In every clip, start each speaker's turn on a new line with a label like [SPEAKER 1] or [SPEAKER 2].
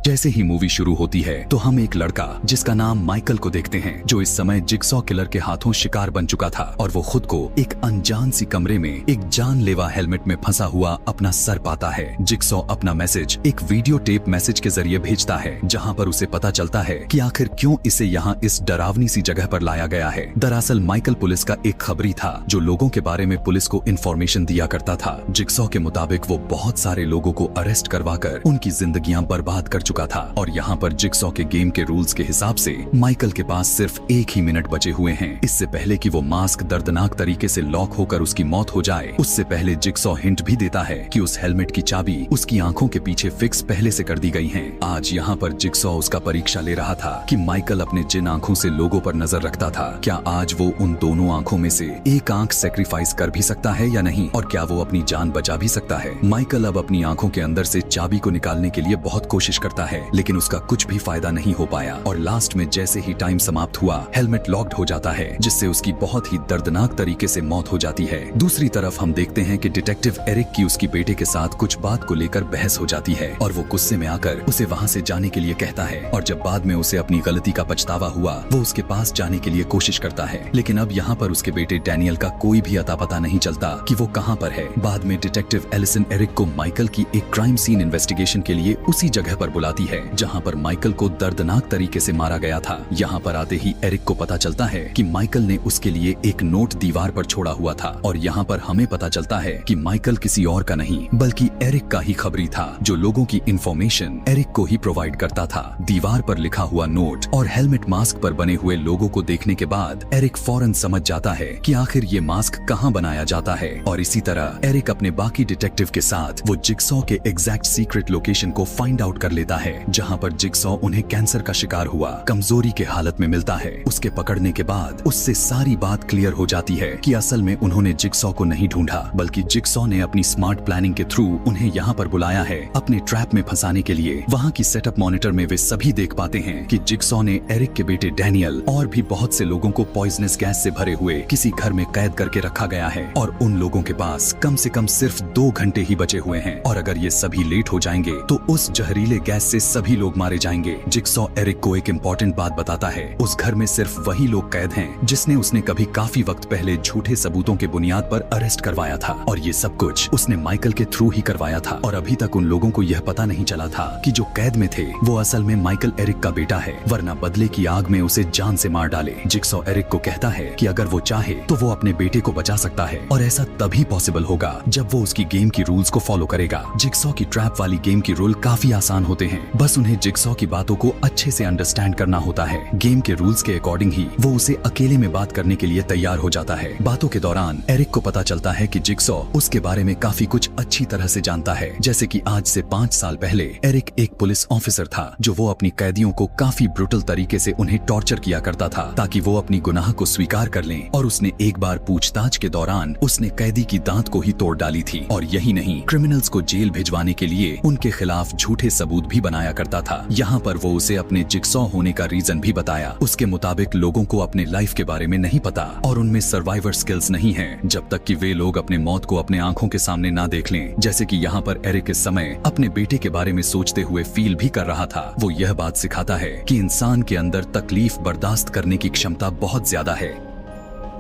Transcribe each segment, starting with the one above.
[SPEAKER 1] जैसे ही मूवी शुरू होती है तो हम एक लड़का जिसका नाम माइकल को देखते हैं, जो इस समय जिगसॉ किलर के हाथों शिकार बन चुका था और वो खुद को एक अनजान सी कमरे में एक जानलेवा हेलमेट में फंसा हुआ अपना सर पाता है। जिगसॉ अपना मैसेज एक वीडियो टेप मैसेज के जरिए भेजता है, जहाँ पर उसे पता चलता है कि आखिर क्यों इसे यहाँ इस डरावनी सी जगह पर लाया गया है। दरअसल माइकल पुलिस का एक खबरी था जो लोगों के बारे में पुलिस को इन्फॉर्मेशन दिया करता था। जिगसॉ के मुताबिक वो बहुत सारे लोगों को अरेस्ट करवाकर उनकी जिंदगियां बर्बाद कर चुका था और यहाँ पर जिगसॉ के गेम के रूल्स के हिसाब से माइकल के पास सिर्फ 1 ही मिनट बचे हुए हैं। इससे पहले कि वो मास्क दर्दनाक तरीके से लॉक होकर उसकी मौत हो जाए, उससे पहले जिगसॉ हिंट भी देता है कि उस हेलमेट की चाबी उसकी आंखों के पीछे फिक्स पहले से कर दी गई है। आज यहाँ पर जिगसॉ उसका परीक्षा ले रहा था कि माइकल अपने जिन आंखों से लोगों पर नजर रखता था, क्या आज वो उन दोनों आंखों में से एक आंख सेक्रीफाइस कर भी सकता है या नहीं, और क्या वो अपनी जान बचा भी सकता है। माइकल अब अपनी आंखों के अंदर से चाबी को निकालने के लिए बहुत कोशिश करता है, लेकिन उसका कुछ भी फायदा नहीं हो पाया और लास्ट में जैसे ही टाइम समाप्त हुआ, हेलमेट लॉक्ड हो जाता है, जिससे उसकी बहुत ही दर्दनाक तरीके से मौत हो जाती है। दूसरी तरफ हम देखते हैं कि डिटेक्टिव एरिक की उसकी बेटे के साथ कुछ बात को लेकर बहस हो जाती है और वो गुस्से में आकर उसे वहाँ से जाने के लिए कहता है, और जब बाद में उसे अपनी गलती का पछतावा हुआ, वो उसके पास जाने के लिए कोशिश करता है, लेकिन अब यहाँ पर उसके बेटे डैनियल का कोई भी अता पता नहीं चलता कि वो कहाँ पर है। बाद में डिटेक्टिव एलिसन एरिक को माइकल की एक क्राइम सीन इन्वेस्टिगेशन के लिए उसी जगह पर बुलाती है जहाँ पर माइकल को दर्दनाक तरीके से मारा गया था। यहाँ पर आते ही एरिक को पता चलता है कि माइकल ने उसके लिए एक नोट दीवार पर छोड़ा हुआ था और यहाँ पर हमें पता चलता है कि माइकल किसी और का नहीं बल्कि एरिक का ही खबरी था, जो लोगों की इंफॉर्मेशन एरिक को ही प्रोवाइड करता था। दीवार पर लिखा हुआ नोट और हेलमेट मास्क पर बने हुए लोगों को देखने के बाद एरिक फौरन समझ जाता है कि आखिर ये मास्क कहाँ बनाया जाता है, और इसी तरह एरिक अपने बाकी डिटेक्टिव के साथ वो जिगसॉ के एग्जैक्ट सीक्रेट लोकेशन को फाइंड आउट कर लेता है, जहाँ पर जिगसॉ उन्हें कैंसर का शिकार हुआ कमजोरी के हालत में मिलता है। उसके पकड़ने के बाद उससे सारी बात क्लियर हो जाती है कि असल में उन्होंने जिगसॉ को नहीं ढूंढा, बल्कि जिगसॉ ने अपनी स्मार्ट प्लानिंग के थ्रू उन्हें यहाँ पर बुलाया है अपने ट्रैप में फंसाने के लिए। वहाँ की सेटअप मॉनिटर में वे सभी देख पाते हैं कि जिगसॉ ने एरिक के बेटे डैनियल और भी बहुत से लोगों को पॉइजनस गैस से भरे हुए किसी घर में कैद करके रखा गया है और उन लोगों के पास कम से कम सिर्फ 2 घंटे ही बचे हुए हैं, और अगर ये सभी लेट हो जाएंगे तो उस जहरीले गैस से सभी लोग मारे जाएंगे। जिगसॉ एरिक को एक इम्पोर्टेंट बात बताता है, उस घर में सिर्फ वही लोग कैद हैं जिसने उसने कभी काफी वक्त पहले झूठे सबूतों के बुनियाद पर अरेस्ट करवाया था, और ये सब कुछ उसने माइकल के थ्रू ही करवाया था। और अभी तक उन लोगों को यह पता नहीं चला था कि जो कैद में थे वो असल में माइकल एरिक का बेटा है, वरना बदले की आग में उसे जान से मार डाले। जिगसॉ एरिक को कहता है कि अगर वो चाहे तो वो अपने बेटे को बचा सकता है, और ऐसा तभी पॉसिबल होगा जब वो उसकी गेम की रूल्स को फॉलो करेगा। जिगसॉ की ट्रैप वाली गेम की रूल काफी आसान होते हैं, बस उन्हें जिगसॉ की बातों को अच्छे से अंडरस्टैंड करना होता है। गेम के रूल्स के अकॉर्डिंग ही वो उसे अकेले में बात करने के लिए तैयार हो जाता है। बातों के दौरान एरिक को पता चलता है कि जिगसॉ उसके बारे में काफी कुछ अच्छी तरह से जानता है, जैसे कि आज से 5 साल पहले एरिक एक पुलिस ऑफिसर था जो वो अपनी कैदियों को काफी ब्रुटल तरीके से उन्हें टॉर्चर किया करता था ताकि वो अपनी गुनाह को स्वीकार कर लें, और उसने एक बार पूछताछ के दौरान उसने कैदी की दांत को ही तोड़ डाली थी। और यही नहीं, क्रिमिनल्स को जेल भिजवाने के लिए उनके खिलाफ झूठे सबूत भी बनाया करता था। यहाँ पर वो उसे अपने जिगसॉ होने का रीजन भी बताया। उसके मुताबिक लोगों को अपने लाइफ के बारे में नहीं पता और उनमें सर्वाइवर स्किल्स नहीं है जब तक कि वे लोग अपने मौत को अपने आंखों के सामने ना देख लें। जैसे कि यहाँ पर एरिक इस समय अपने बेटे के बारे में सोचते हुए फील भी कर रहा था। वो यह बात सिखाता है कि इंसान के अंदर तकलीफ बर्दाश्त करने की क्षमता बहुत ज्यादा है,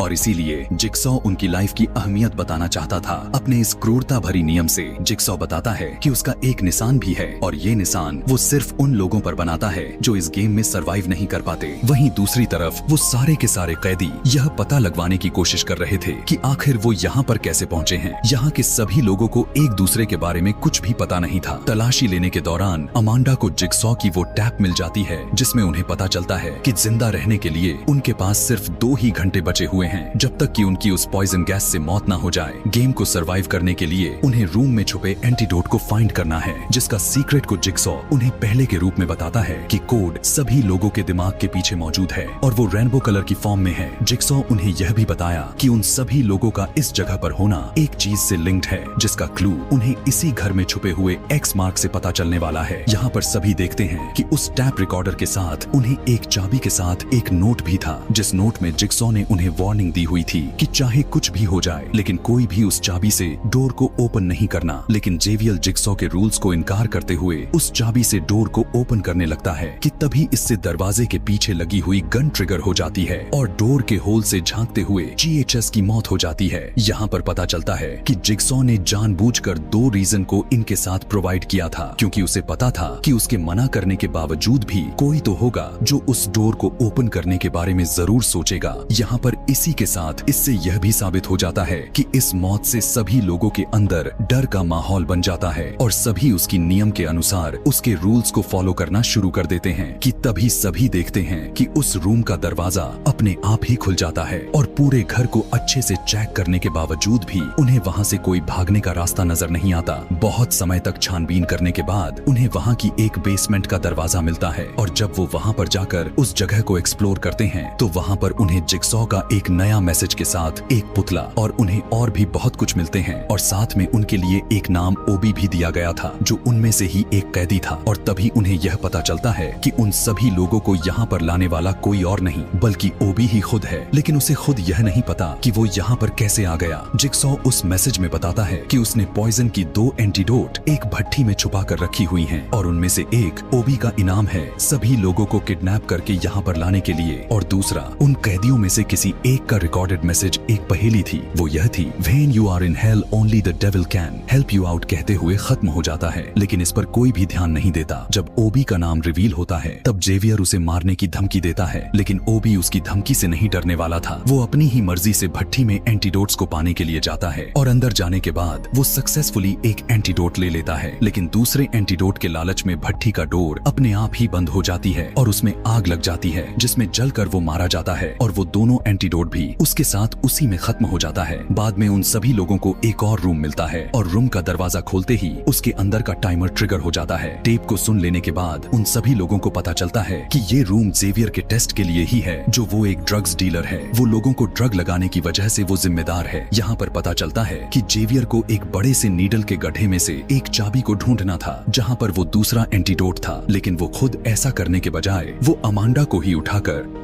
[SPEAKER 1] और इसीलिए जिगसॉ उनकी लाइफ की अहमियत बताना चाहता था अपने इस क्रूरता भरी नियम से। जिगसॉ बताता है कि उसका एक निशान भी है, और ये निशान वो सिर्फ उन लोगों पर बनाता है जो इस गेम में सरवाइव नहीं कर पाते। वहीं दूसरी तरफ वो सारे के सारे कैदी यह पता लगवाने की कोशिश कर रहे थे कि आखिर वो यहाँ पर कैसे पहुँचे हैं। यहाँ के सभी लोगों को एक दूसरे के बारे में कुछ भी पता नहीं था। तलाशी लेने के दौरान अमांडा को जिगसॉ की वो टैप मिल जाती है जिसमें उन्हें पता चलता है कि जिंदा रहने के लिए उनके पास सिर्फ 2 ही घंटे बचे हुए हैं, जब तक कि उनकी उस पॉइजन गैस से मौत ना हो जाए। गेम को सरवाइव करने के लिए उन्हें रूम में छुपे एंटीडोट को फाइंड करना है, जिसका सीक्रेट को जिगसॉ उन्हें पहले के रूप में बताता है कि कोड सभी लोगों के दिमाग के पीछे मौजूद है और वो रेनबो कलर की फॉर्म में है। जिगसॉ उन्हें यह भी बताया कि उन सभी लोगों का इस जगह पर होना एक चीज से लिंक्ड है, जिसका क्लू उन्हें इसी घर में छुपे हुए एक्स मार्क से पता चलने वाला है। यहाँ पर सभी देखते हैं कि उस टैप रिकॉर्डर के साथ उन्हें एक चाबी के साथ एक नोट भी था, जिस नोट में जिगसॉ ने उन्हें वार्न वार्निंग दी हुई थी कि चाहे कुछ भी हो जाए लेकिन कोई भी उस चाबी से डोर को ओपन नहीं करना। लेकिन जेवियर जिगसॉ के रूल्स को इनकार करते हुए उस चाबी से डोर को ओपन करने लगता है कि तभी इससे दरवाजे के पीछे लगी हुई गन ट्रिगर हो जाती है और डोर के होल से झांकते हुए GHS की मौत हो जाती है। यहाँ पर पता चलता है कि जिगसॉ ने जानबूझकर 2 रीजन को इनके साथ प्रोवाइड किया था, क्योंकि उसे पता था कि उसके मना करने के बावजूद भी कोई तो होगा जो उस डोर को ओपन करने के बारे में जरूर सोचेगा। यहाँ पर इसी के साथ इससे यह भी साबित हो जाता है कि इस मौत से सभी लोगों के अंदर डर का माहौल बन जाता है और सभी उसकी नियम के अनुसार उसके रूल्स को फॉलो करना शुरू कर देते हैं कि तभी सभी देखते हैं कि उस रूम का दरवाजा अपने आप ही खुल जाता है और पूरे घर को अच्छे से चेक करने के बावजूद भी उन्हें वहाँ से कोई भागने का रास्ता नजर नहीं आता। बहुत समय तक छानबीन करने के बाद उन्हें वहाँ की एक बेसमेंट का दरवाजा मिलता है और जब वो वहाँ पर जाकर उस जगह को एक्सप्लोर करते हैं तो वहाँ पर उन्हें जिगसॉ का एक नया मैसेज के साथ एक पुतला और उन्हें और भी बहुत कुछ मिलते हैं और साथ में उनके लिए एक नाम ओबी भी दिया गया था जो उनमें से ही एक कैदी था। और तभी उन्हें यह पता चलता है कि उन सभी लोगों को यहाँ पर लाने वाला कोई और नहीं बल्कि ओबी ही खुद है। लेकिन उसे खुद यह नहीं पता कि वो यहाँ पर कैसे आ गया। जिगसॉ उस मैसेज में बताता है कि उसने पॉइजन की 2 एंटीडोट एक भट्टी में छुपा कर रखी हुई हैं और उनमें से एक ओबी का इनाम है सभी लोगों को किडनैप करके यहाँ पर लाने के लिए और दूसरा उन कैदियों में से किसी एक का रिकॉर्डेड मैसेज एक पहेली थी। वो यह थी, when you are in hell only the devil can help you out कहते हुए खत्म हो जाता है। लेकिन इस पर कोई भी ध्यान नहीं देता। जब ओबी का नाम रिवील होता है तब जेवियर उसे मारने की धमकी देता है, लेकिन ओबी उसकी धमकी से नहीं डरने वाला था। वो अपनी ही मर्जी से भट्टी में एंटीडोट्स को पाने के लिए जाता है और अंदर जाने के बाद वो सक्सेसफुली एक एंटीडोट ले लेता है। लेकिन दूसरे एंटीडोट के लालच में भट्टी का डोर अपने आप ही बंद हो जाती है और उसमें आग लग जाती है जिसमें जलकर वो मारा जाता है और वो दोनों एंटीडोट भी उसके साथ उसी में खत्म हो जाता है। बाद में उन सभी लोगों को एक और रूम मिलता है और रूम का दरवाजा खोलते ही उसके अंदर का टाइमर ट्रिगर हो जाता है। टेप को सुन लेने के बाद उन सभी लोगों को पता चलता है कि ये रूम जेवियर के टेस्ट के लिए ही है, जो वो एक ड्रग्स डीलर है। वो लोगों को ड्रग लगाने की वजह से वो जिम्मेदार है। यहाँ पर पता चलता है कि जेवियर को एक बड़े से नीडल के गड्ढे में से एक चाबी को ढूंढना था जहाँ पर वो दूसरा एंटीडोट था, लेकिन वो खुद ऐसा करने के बजाय वो अमांडा को ही उठाकर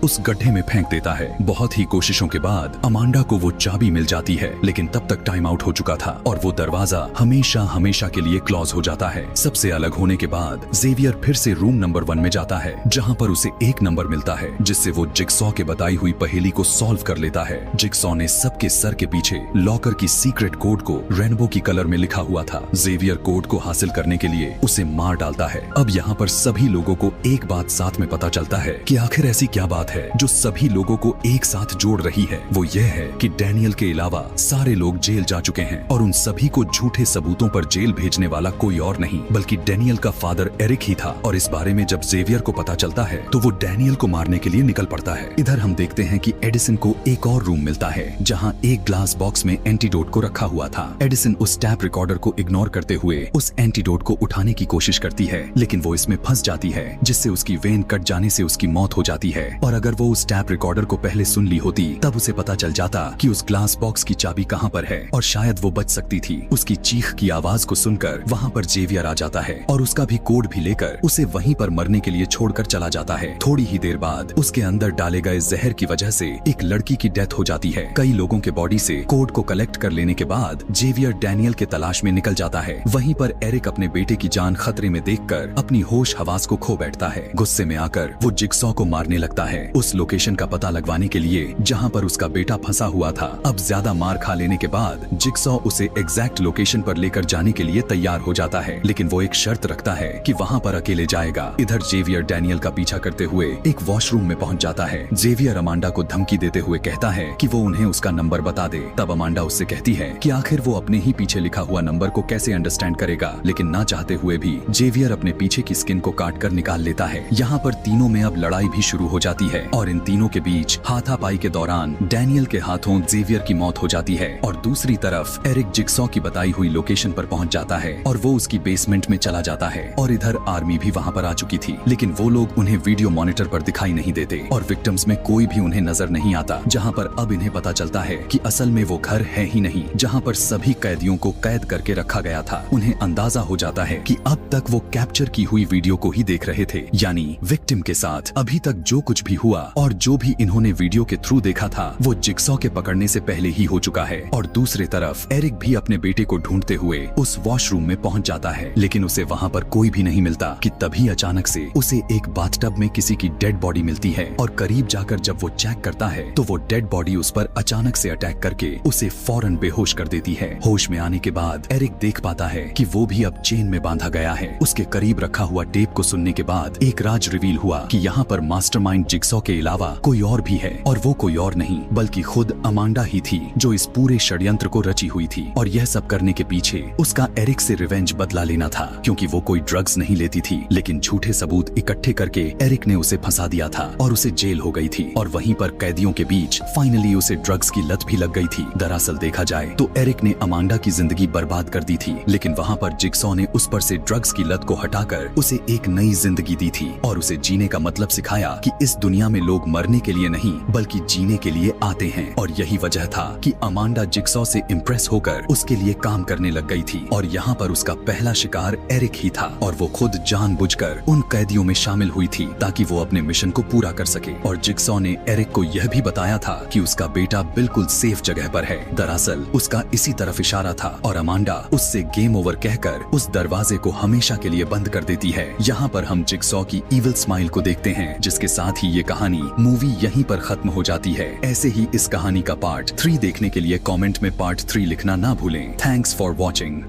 [SPEAKER 1] उस गड्ढे में फेंक देता है। बहुत ही कोशिशों के बाद अमांडा को वो चाबी मिल जाती है, लेकिन तब तक टाइम आउट हो चुका था और वो दरवाजा हमेशा हमेशा के लिए क्लोज हो जाता है। सबसे अलग होने के बाद जेवियर फिर से रूम नंबर 1 में जाता है जहाँ पर उसे एक नंबर मिलता है जिससे वो जिगसॉ के बताई हुई पहेली को सॉल्व कर लेता है। जिगसॉ ने सबके सर के पीछे लॉकर की सीक्रेट कोड को रेनबो की कलर में लिखा हुआ था। जेवियर कोड को हासिल करने के लिए उसे मार डालता है। अब यहाँ पर सभी लोगों को एक बात साथ में पता चलता है कि आखिर ऐसी क्या बात है जो सभी लोगों को एक साथ जोड़ रही है। वो ये है कि डैनियल के अलावा सारे लोग जेल जा चुके हैं और उन सभी को झूठे सबूतों पर जेल भेजने वाला कोई और नहीं बल्कि डैनियल का फादर एरिक ही था। और इस बारे में जब जेवियर को पता चलता है तो वो डैनियल को मारने के लिए निकल पड़ता है। इधर हम देखते हैं कि एडिसन को एक और रूम मिलता है जहाँ एक ग्लास बॉक्स में एंटीडोट को रखा हुआ था। एडिसन उस टैप रिकॉर्डर को इग्नोर करते हुए उस एंटीडोट को उठाने की कोशिश करती है, लेकिन वो इसमें फंस जाती है जिससे उसकी वेन कट जाने से उसकी मौत हो जाती है। और अगर वो उस टैप रिकॉर्डर को पहले सुन ली होती तब उसे पता चल जाता कि उस ग्लास बॉक्स की चाबी कहाँ पर है और शायद वो बच सकती थी। उसकी चीख की आवाज को सुनकर वहाँ पर जेवियर आ जाता है और उसका भी कोड भी लेकर उसे वहीं पर मरने के लिए छोड़कर चला जाता है। थोड़ी ही देर बाद उसके अंदर डाले गए जहर की वजह से एक लड़की की डेथ हो जाती है। कई लोगों के बॉडी से कोड को कलेक्ट कर लेने के बाद जेवियर डैनियल के तलाश में निकल जाता है। वहीं पर एरिक अपने बेटे की जान खतरे में देखकर अपनी होश हवास को खो बैठता है। गुस्से में आकर वो जिगसॉ को मारने लगता है उस लोकेशन का पता लगवाने के लिए जहां पर उसका बेटा फंसा हुआ था। अब ज्यादा मार खा लेने के बाद जिगसॉ उसे एग्जैक्ट लोकेशन पर लेकर जाने के लिए तैयार हो जाता है, लेकिन वो एक शर्त रखता है कि वहां पर अकेले जाएगा। इधर जेवियर डैनियल का पीछा करते हुए एक वॉशरूम में पहुंच जाता है। जेवियर अमांडा को धमकी देते हुए कहता है कि वो उन्हें उसका नंबर बता दे। तब अमांडा उससे कहती है कि आखिर वो अपने ही पीछे लिखा हुआ नंबर को कैसे अंडरस्टैंड करेगा, लेकिन ना चाहते हुए भी जेवियर अपने पीछे की स्किन को काट कर निकाल लेता है। यहाँ पर तीनों में अब लड़ाई भी शुरू हो जाती है और इन तीनों के बीच हाथापाई के दौरान डैनियल के हाथों जेवियर की मौत हो जाती है और दूसरी तरफ एरिक जिगसॉ की बताई हुई लोकेशन पर पहुंच जाता है और वो उसकी बेसमेंट में चला जाता है। और इधर आर्मी भी वहां पर आ चुकी थी, लेकिन वो लोग उन्हें वीडियो मॉनिटर पर दिखाई नहीं देते और विक्टिम्स में कोई भी उन्हें नजर नहीं आता। जहां पर अब इन्हें पता चलता है कि असल में वो घर है ही नहीं जहां पर सभी कैदियों को कैद करके रखा गया था। उन्हें अंदाजा हो जाता है कि अब तक वो कैप्चर की हुई वीडियो को ही देख रहे थे, यानी विक्टिम के साथ अभी तक जो कुछ भी हुआ हुआ और जो भी इन्होंने वीडियो के थ्रू देखा था वो जिगसॉ के पकड़ने से पहले ही हो चुका है। और दूसरी तरफ एरिक भी अपने बेटे को ढूंढते हुए उस वॉशरूम में पहुंच जाता है, लेकिन उसे वहां पर कोई भी नहीं मिलता कि तभी अचानक से उसे एक बाथटब में किसी की डेड बॉडी मिलती है। और करीब जाकर जब वो चेक करता है तो वो डेड बॉडी उस पर अचानक से अटैक करके उसे फौरन बेहोश कर देती है। होश में आने के बाद एरिक देख पाता है कि वो भी अब चेन में बांधा गया है। उसके करीब रखा हुआ टेप को सुनने के बाद एक राज रिवील हुआ कि यहाँ पर मास्टरमाइंड जिगसॉ के अलावा कोई और भी है, और वो कोई और नहीं बल्कि खुद अमांडा ही थी जो इस पूरे षड्यंत्र को रची हुई थी। और यह सब करने के पीछे उसका एरिक से रिवेंज बदला लेना था, क्योंकि वो कोई ड्रग्स नहीं लेती थी, लेकिन झूठे सबूत इकट्ठे करके एरिक ने उसे फंसा दिया था और उसे जेल हो गई थी। और वहीं पर कैदियों के बीच फाइनली उसे ड्रग्स की लत भी लग गई थी। दरअसल देखा जाए तो एरिक ने अमांडा की जिंदगी बर्बाद कर दी थी, लेकिन वहाँ पर जिगसॉ ने उस पर से ड्रग्स की लत को हटाकर उसे एक नई जिंदगी दी थी और उसे जीने का मतलब सिखाया कि इस दुनिया में लोग मरने के लिए नहीं बल्कि जीने के लिए आते हैं। और यही वजह था कि अमांडा जिगसॉ से इम्प्रेस होकर उसके लिए काम करने लग गई थी। और यहाँ पर उसका पहला शिकार एरिक ही था और वो खुद जानबूझकर उन कैदियों में शामिल हुई थी ताकि वो अपने मिशन को पूरा कर सके। और जिगसॉ ने एरिक को यह भी बताया था कि उसका बेटा बिल्कुल सेफ जगह पर है। दरअसल उसका इसी तरफ इशारा था और अमांडा उससे गेम ओवर कहकर उस दरवाजे को हमेशा के लिए बंद कर देती है। यहाँ पर हम जिगसॉ की इविल स्माइल को देखते हैं, जिसके साथ ही ये कहानी मूवी यहीं पर खत्म हो जाती है। ऐसे ही इस कहानी का पार्ट 3 देखने के लिए कमेंट में पार्ट 3 लिखना ना भूलें। Thanks for watching.